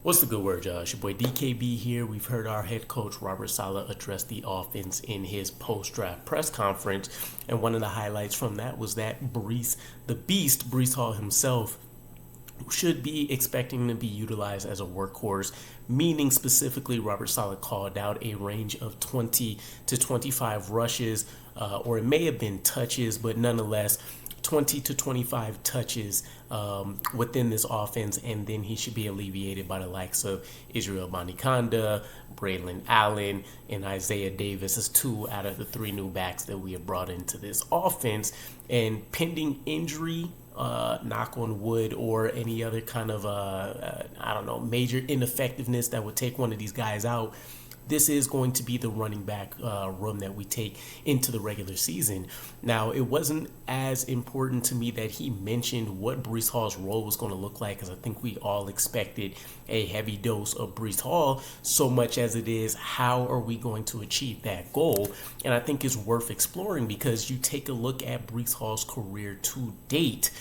What's the good word, y'all? It's your boy DKB here. We've heard our head coach, Robert Saleh, address the offense in his post-draft press conference. And one of the highlights from that was that Breece Hall himself, should be expecting to be utilized as a workhorse, meaning specifically Robert Saleh called out a range of 20 to 25 rushes, or it may have been touches, but nonetheless, 20 to 25 touches within this offense, and then he should be alleviated by the likes of Israel Abanikanda, Braylon Allen, and Isaiah Davis as two out of the three new backs that we have brought into this offense. And pending injury, knock on wood, or any other kind of major ineffectiveness that would take one of these guys out, this is going to be the running back room that we take into the regular season. Now, it wasn't as important to me that he mentioned what Breece Hall's role was going to look like, because I think we all expected a heavy dose of Breece Hall, so much as it is how are we going to achieve that goal. And I think it's worth exploring, because you take a look at Breece Hall's career to date.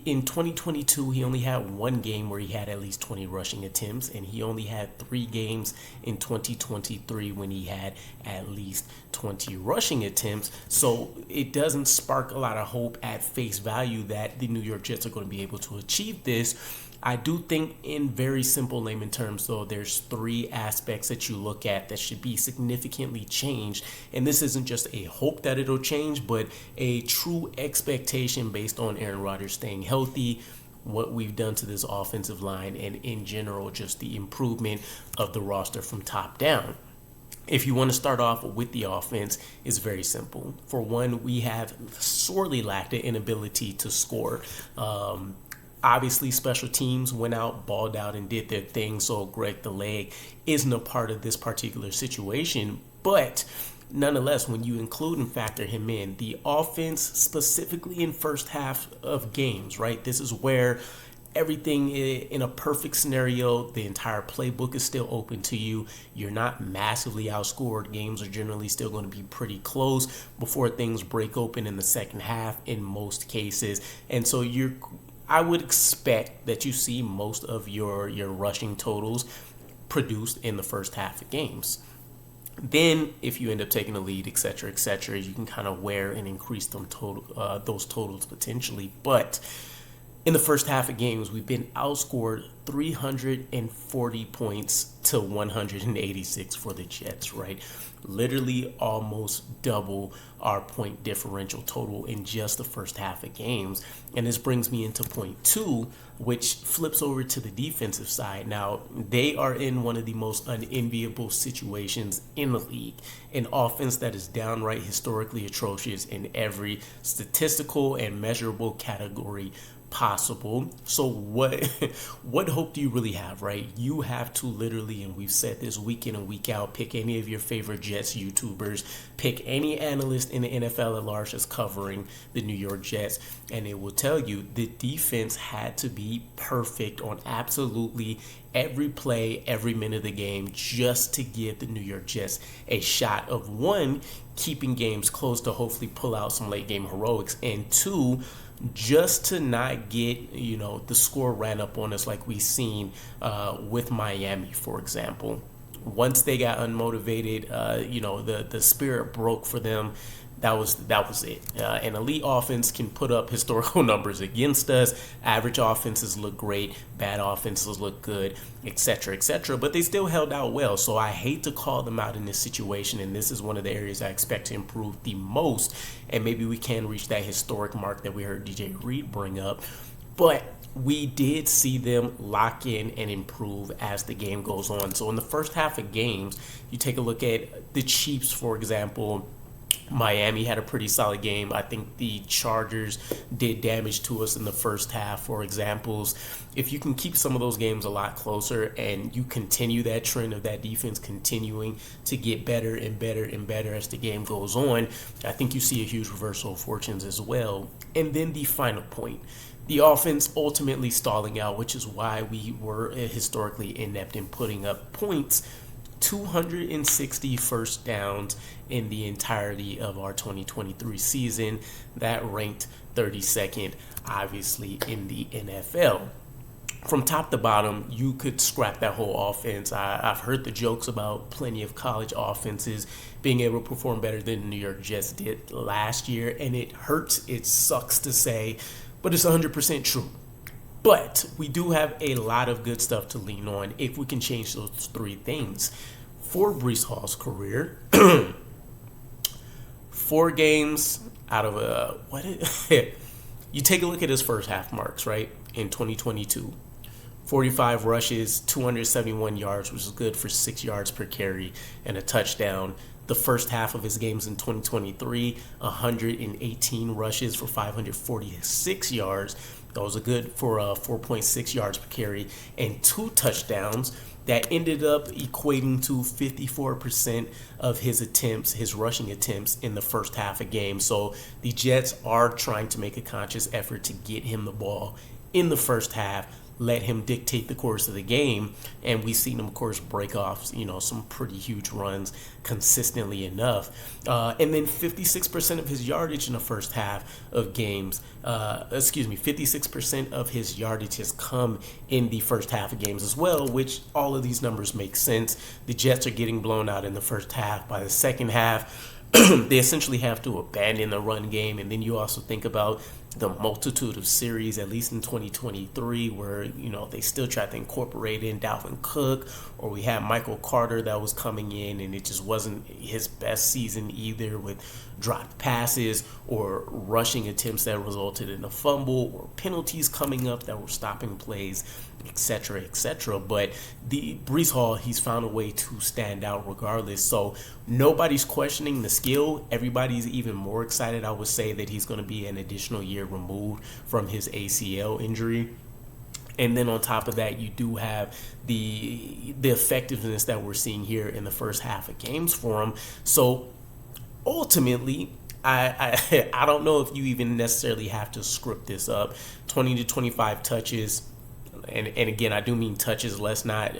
In 2022, he only had one game where he had at least 20 rushing attempts, and he only had 3 games in 2023 when he had at least 20 rushing attempts. So it doesn't spark a lot of hope at face value that the New York Jets are going to be able to achieve this. I do think, in very simple layman terms, though, there's 3 aspects that you look at that should be significantly changed. And this isn't just a hope that it'll change, but a true expectation based on Aaron Rodgers staying healthy, what we've done to this offensive line, and in general, just the improvement of the roster from top down. If you want to start off with the offense, it's very simple. For one, we have sorely lacked the inability to score. Obviously, special teams went out, balled out, and did their thing, so Greg the Leg isn't a part of this particular situation. But nonetheless, when you include and factor him in, the offense, specifically in first half of games, right? This is where everything in a perfect scenario, the entire playbook is still open to you. You're not massively outscored. Games are generally still going to be pretty close before things break open in the second half in most cases. And so I would expect that you see most of your rushing totals produced in the first half of games. Then, if you end up taking a lead, et cetera, you can kind of wear and increase those totals potentially. But in the first half of games, we've been outscored 340 points to 186 for the Jets, right? Literally almost double our point differential total in just the first half of games. And this brings me into point 2, which flips over to the defensive side. Now, they are in one of the most unenviable situations in the league. An offense that is downright historically atrocious in every statistical and measurable category possible. So what hope do you really have, right? You have to literally, and we've said this week in and week out, pick any of your favorite Jets YouTubers, pick any analyst in the NFL at large that's covering the New York Jets, and it will tell you the defense had to be perfect on absolutely every play, every minute of the game, just to give the New York Jets a shot of, 1, keeping games close to hopefully pull out some late game heroics, and 2, just to not get, the score ran up on us like we've seen with Miami, for example. Once they got unmotivated, the spirit broke for them. That was it. An elite offense can put up historical numbers against us. Average offenses look great. Bad offenses look good, etc., but they still held out well. So I hate to call them out in this situation, and this is one of the areas I expect to improve the most. And maybe we can reach that historic mark that we heard DJ Reed bring up. But we did see them lock in and improve as the game goes on. So in the first half of games, you take a look at the Chiefs, for example. Miami had a pretty solid game. I think the Chargers did damage to us in the first half, for examples. If you can keep some of those games a lot closer and you continue that trend of that defense continuing to get better and better and better as the game goes on, I think you see a huge reversal of fortunes as well. And then the final point, the offense ultimately stalling out, which is why we were historically inept in putting up points. 260 first downs in the entirety of our 2023 season. That ranked 32nd, obviously, in the NFL. from top to bottom, you could scrap that whole offense. I've heard the jokes about plenty of college offenses being able to perform better than the New York Jets did last year, and it hurts. It sucks to say, but it's 100% true. But we do have a lot of good stuff to lean on if we can change those three things. For Breece Hall's career, 4 games out of you take a look at his first half marks, right? In 2022, 45 rushes, 271 yards, which is good for 6 yards per carry and a touchdown. The first half of his games in 2023, 118 rushes for 546 yards. Those are good for 4.6 yards per carry and 2 touchdowns. That ended up equating to 54% of his attempts, his rushing attempts in the first half of game. So the Jets are trying to make a conscious effort to get him the ball in the first half, let him dictate the course of the game, and we've seen him, of course, break off, some pretty huge runs consistently enough. And then 56% of his yardage in the first half of games, 56% of his yardage has come in the first half of games as well, which all of these numbers make sense. The Jets are getting blown out in the first half. By the second half, they essentially have to abandon the run game, and then you also think about the multitude of series, at least in 2023, where they still try to incorporate in Dalvin Cook, or we had Michael Carter that was coming in, and it just wasn't his best season either, with dropped passes or rushing attempts that resulted in a fumble, or penalties coming up that were stopping plays, etc., etc. But the Breece Hall, he's found a way to stand out regardless. So nobody's questioning the skill. Everybody's even more excited, I would say, that he's going to be an additional year removed from his ACL injury. And then on top of that, you do have the effectiveness that we're seeing here in the first half of games for him. So ultimately, I don't know if you even necessarily have to script this up. 20 to 25 touches, and again, I do mean touches. Let's not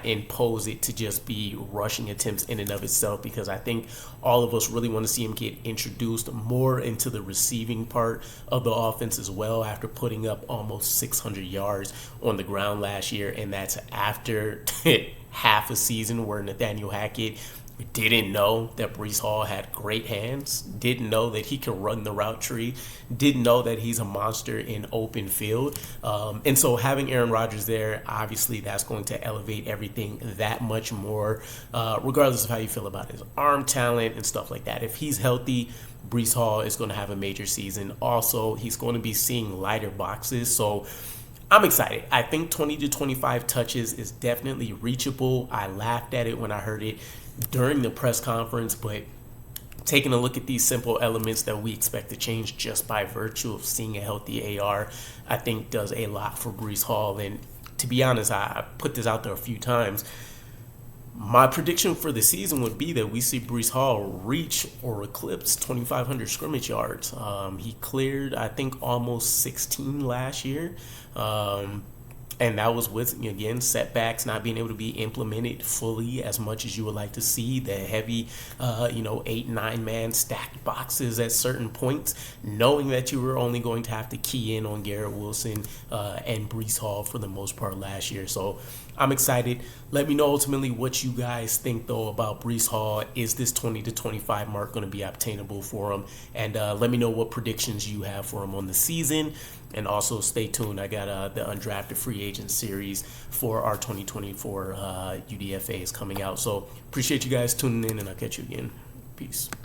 impose it to just be rushing attempts in and of itself, because I think all of us really want to see him get introduced more into the receiving part of the offense as well, after putting up almost 600 yards on the ground last year, and that's after half a season where Nathaniel Hackett didn't know that Breece Hall had great hands, didn't know that he could run the route tree, didn't know that he's a monster in open field. And so having Aaron Rodgers there, obviously that's going to elevate everything that much more, regardless of how you feel about his arm talent and stuff like that. If he's healthy, Breece Hall is going to have a major season. Also, he's going to be seeing lighter boxes, so I'm excited. I think 20 to 25 touches is definitely reachable. I laughed at it when I heard it during the press conference, but taking a look at these simple elements that we expect to change just by virtue of seeing a healthy AR, I think does a lot for Breece Hall. And to be honest, I put this out there a few times. My prediction for the season would be that we see Breece Hall reach or eclipse 2,500 scrimmage yards. He cleared, I think, almost 16 last year. And that was with, again, setbacks, not being able to be implemented fully as much as you would like to see, the heavy, 8-9 man stacked boxes at certain points, knowing that you were only going to have to key in on Garrett Wilson and Breece Hall for the most part last year. So I'm excited. Let me know ultimately what you guys think, though, about Breece Hall. Is this 20 to 25 mark going to be obtainable for him? And let me know what predictions you have for him on the season. And also stay tuned. I got the Undrafted Free Agent Series for our 2024 UDFA is coming out. So appreciate you guys tuning in, and I'll catch you again. Peace.